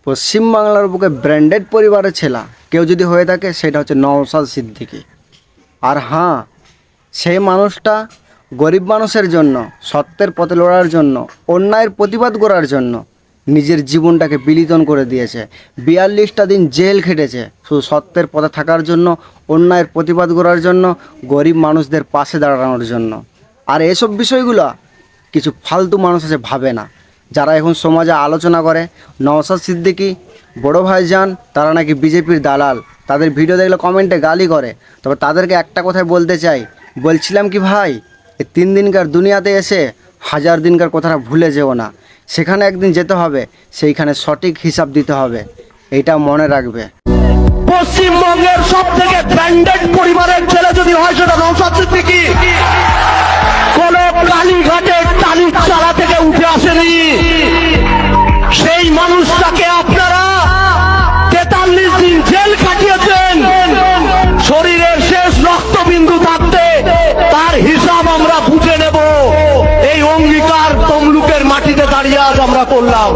পশ্চিমবাংলার বুকে ব্র্যান্ডেড পরিবারের ছেলা কেউ যদি হয়ে থাকে সেটা হচ্ছে নওশাদ সিদ্দিকী। আর হ্যাঁ, সেই মানুষটা গরিব মানুষের জন্য, সত্যের পথে লড়ার জন্য, অন্যায়ের প্রতিবাদ করার জন্য নিজের জীবনটাকে বিলিতন করে দিয়েছে। 42টা দিন জেল খেটেছে শুধু সত্যের পথে থাকার জন্য, অন্যায়ের প্রতিবাদ করার জন্য, গরিব মানুষদের পাশে দাঁড়ানোর জন্য। আর এসব বিষয়গুলো কিছু ফালতু মানুষ আছে ভাবে না, যারা এখন সমাজে আলোচনা করে নওশাদ সিদ্দিকী বড় ভাইজান তারা নাকি বিজেপির দালাল, তাদের ভিডিও দেখলে কমেন্টে গালি করে। তবে তাদেরকে একটা কথাই বলতে চাই, বলছিলাম কি ভাই, এই 3 দিনকার দুনিয়াতে এসে 1000 দিনকার কথাটা ভুলে যেও না। সেখানে একদিন যেতে হবে, সেইখানে সঠিক হিসাব দিতে হবে, এইটা মনে রাখবে। পশ্চিমবঙ্গের সব থেকে ব্র্যান্ডেড পরিবারের ছেলে যদি হয় সেটা নওশাদ সিদ্দিকী। কোন কালীঘাটের টালির চালা থেকে উঠে আসেনি। সেই মানুষটাকে আপনারা 43 দিন জেল কাটিয়েছেন। শরীরের শেষ রক্তবিন্দু থাকতে তার হিসাব আমরা বুঝে নেব, এই অঙ্গীকার তমলুকের মাটিতে দাঁড়িয়ে আজ আমরা করলাম।